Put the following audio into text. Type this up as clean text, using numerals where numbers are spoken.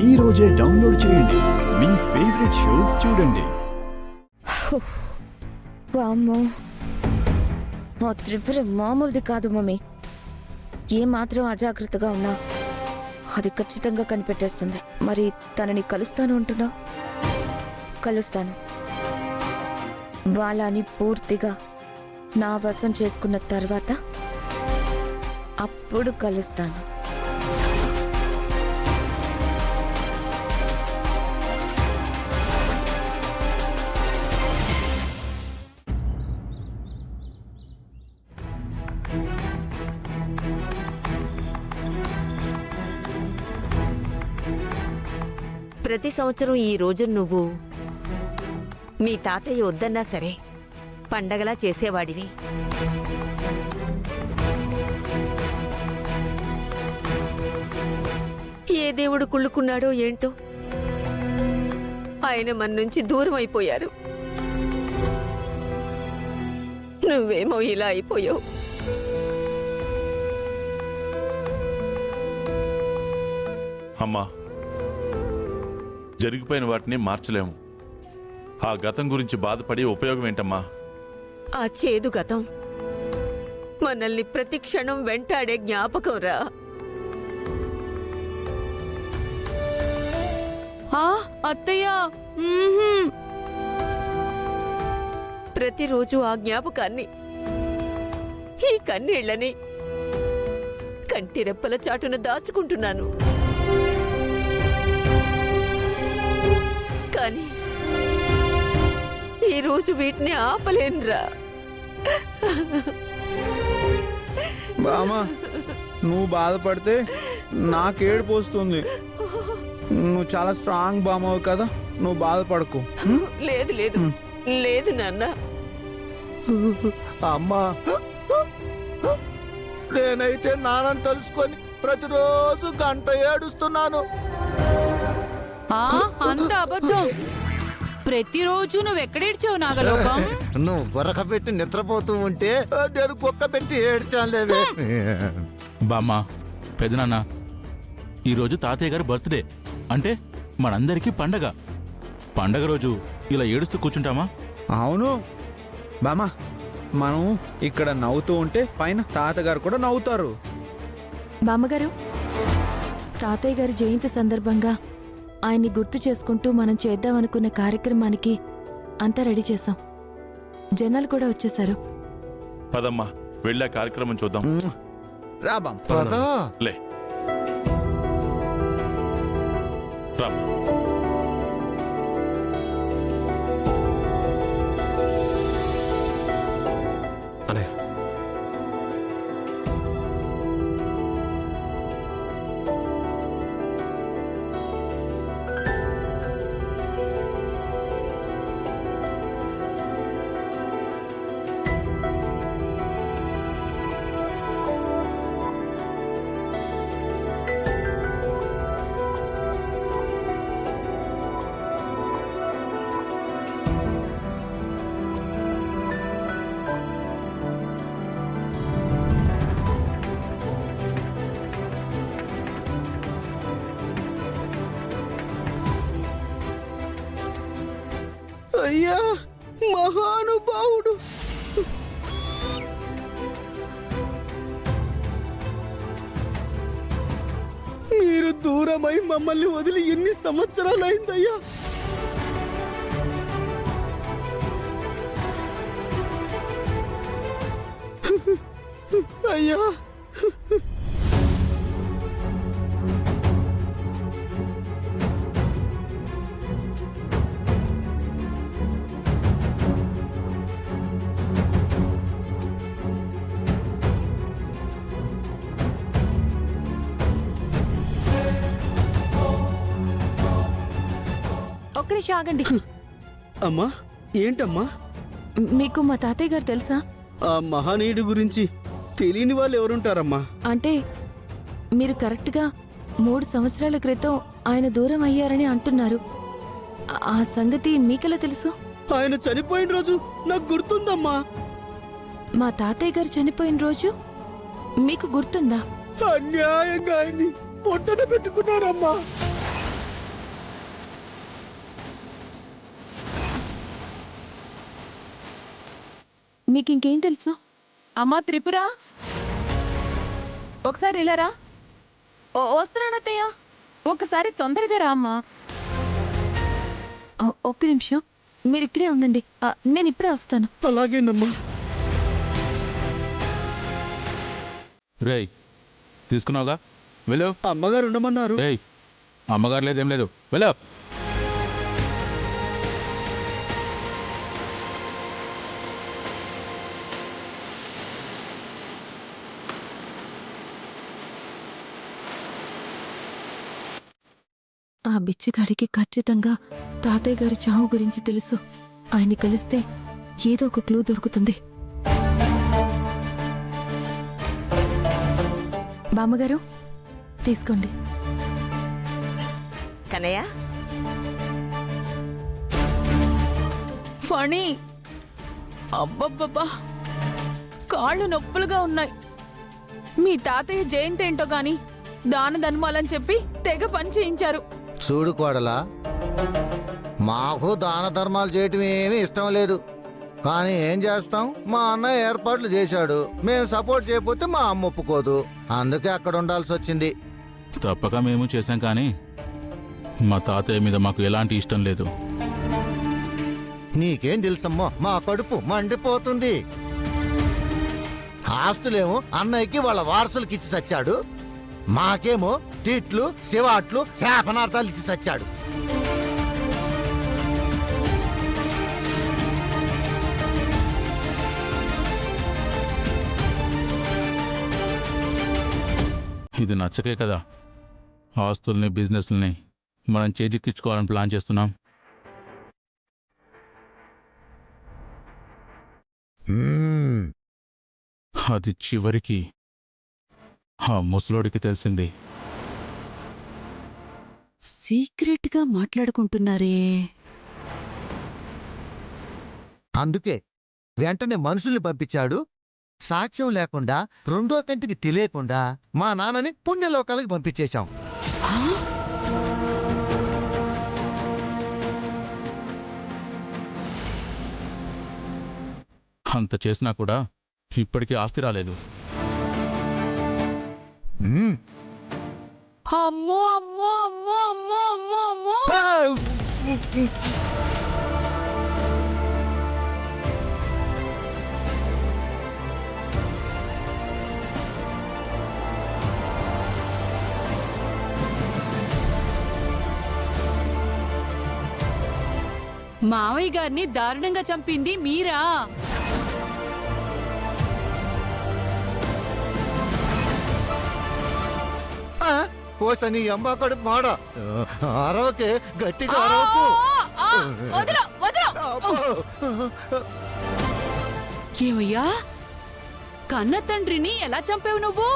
ఈ రోజే డౌన్లోడ్ చేయండి. మీ ఫేవరెట్ షోస్ చూడండి. వామ్మో, ఆ త్రిపుర మామూలుది కాదు మమ్మీ. ఏ మాత్రం అజాగ్రత్తగా ఉన్నా అది ఖచ్చితంగా కనిపెట్టేస్తుంది. మరి తనని కలుస్తాను అంటున్నా? కలుస్తాను. వాళ్ళని పూర్తిగా నా వశం చేసుకున్న తర్వాత అప్పుడు కలుస్తాను. ప్రతి సంవత్సరం ఈ రోజు నువ్వు మీ తాతయ్య వద్దన్నా సరే పండగలా చేసేవాడివి. ఏ దేవుడు కుళ్ళుకున్నాడో ఏంటో ఆయన మన నుంచి దూరం అయిపోయారు. నువ్వేమో ఇలా అయిపోయావు. అమ్మా, జరిగిపోయిన వాటిని మార్చలేము. ఆ గతం గురించి బాధపడి ఉపయోగం ఏంటమ్మా? ఆ చేదు గతం మనల్ని ప్రతి క్షణం వెంటాడే జ్ఞాపకం రా. అత్తయ్య, ప్రతిరోజు ఆ జ్ఞాపకాన్ని, ఈ కన్నీళ్లని కంటి రెప్పల చాటున దాచుకుంటున్నాను. కానీ ఈరోజు వీటిని ఆపలేనురా. బామా, నువ్వు బాధపడితే నాకేడుపు వస్తుంది. నువ్వు చాలా స్ట్రాంగ్ బామవు కదా, నువ్వు బాధపడకు. లేదు లేదు లేదు నాన్న. అమ్మా, నేనైతే నాన్నని తలుసుకొని ప్రతిరోజు గంట ఏడుస్తున్నాను. అంత అబద్ధం. ప్రతిరోజు నువ్వెక్కడేడ్చావు నాగలోకం? నువ్వు గొర్రక పెట్టి నిద్రపోతూ ఉంటే నేను కుక్క పెట్టి ఏడ్చానులేవే. బామ్మ, పెదనాన్న, ఈరోజు తాతయ్య గారి బర్త్డే. అంటే మనందరికీ పండగ. పండగ రోజు ఇలా ఏడుస్తూ కూర్చుంటామా? అవును బామా, మనం ఇక్కడ నవ్వుతూ ఉంటే పైన తాతగారు కూడా నవ్వుతారు. బామ్మగారు, తాతయ్య గారి జయంతి సందర్భంగా ఆయన్ని గుర్తు చేసుకుంటూ మనం చేద్దామనుకున్న కార్యక్రమానికి అంతా రెడీ చేశాం. జనాలు కూడా వచ్చేశారు. పదమ్మా, వెళ్ళా కార్యక్రమం చూద్దాం. రా బామ్. లే రా. అయ్యా మహానుభావుడు, మీరు దూరమై మమ్మల్ని వదిలి ఎన్ని సంవత్సరాలైందయ్యా. అయ్యా, ఒక్క నిమిషం ఆగండి. అమ్మా, ఏంటమ్మా? మీకు మా తాతయ్య గారు తెలుసా? ఆ మహనీయుడి గురించి తెలియని వాళ్ళు ఎవరుంటారమ్మా? అంటే మీరు కరెక్ట్గా 3 సంవత్సరాల క్రితం ఆయన దూరం అయ్యారని అంటున్నారు. ఆ సంగతి మీకెలా తెలుసు? ఆయన చనిపోయిన రోజు నాకు గుర్తుందమ్మా. మా తాతయ్య గారు చనిపోయిన రోజు మీకు గుర్తుందా? అన్యాయంగా ఆయన్ని పొట్టన పెట్టుకున్నారమ్మా. మీకు ఇంకేం తెలుసు? అమ్మా త్రిపుర, ఒకసారి ఇలారా. వస్తున్నానత్తయ్య. ఒకసారి తొందరగా రా అమ్మా. ఒక్క నిమిషం, మీరు ఇక్కడే ఉండండి. నేను ఇప్పుడే వస్తాను. అలాగేనమ్మా. రేయ్ తీసుకున్నావుగా, వెళ్ళు. అమ్మగారు ఉండమన్నారు. రేయ్ అమ్మగారు లేదేం లేదు, వెళ్ళు. ఆ బిచ్చగాడికి ఖచ్చితంగా తాతయ్య గారి చావు గురించి తెలుసు. ఆయన్ని కలిస్తే ఏదో ఒక క్లూ దొరుకుతుంది. బామ్మగారు తీసుకోండి. కన్నయ్య, ఫణి, అబ్బబ్బబ్బా, కాళ్ళు నొప్పులుగా ఉన్నాయి. మీ తాతయ్య జయంతి ఏంటో గాని దాన ధర్మాలని చెప్పి తెగ పని చేయించారు. చూడు కోడలా, మాకు దాన ధర్మాలు చేయటం ఏమీ ఇష్టం లేదు. కానీ ఏం చేస్తాం, మా అన్నయ్య ఏర్పాట్లు చేశాడు. మేము సపోర్ట్ చేయకపోతే మా అమ్మ ఒప్పుకోదు. అందుకే అక్కడ ఉండాల్సి వచ్చింది. తప్పక మేము చేశాం, కానీ మా తాతయ్య మీద మాకు ఎలాంటి ఇష్టం లేదు. నీకేం తెలుసమ్మో, మా కడుపు మండిపోతుంది. ఆస్తులేమో అన్నయ్యకి వాళ్ళ వారసులకి ఇచ్చి సచ్చాడు. మాకేమో తిట్లు, శివాట్లు, శాపనార్థాలు ఇచ్చి సచ్చాడు. ఇది నచ్చకే కదా ఆస్తుల్ని, బిజినెస్లని మనం చేజిక్కించుకోవాలని ప్లాన్ చేస్తున్నాం. అది చివరికి ఆ ముసలోడికి తెలిసింది. సీక్రెట్ గా మాట్లాడుకుంటున్నారే. అందుకే వెంటనే మనుషుల్ని పంపించాడు. సాక్ష్యం లేకుండా, రెండో కంటికి తెలియకుండా మా నాన్నని పుణ్యలోకాలకు పంపించేశాం. అంత చేసినా కూడా ఇప్పటికీ ఆస్తి రాలేదు. అమ్మో అమ్మో అమ్మో అమ్మో అమ్మో అమ్మో. మావయ్య గారిని దారుణంగా చంపింది మీరా? పోసని అమ్మ కడుపు మాడ. అరవకే, గట్టిగా అరవకు. వదలు, వదలు. ఏమయ్యా, కన్న తండ్రిని ఎలా చంపావు నువ్వు?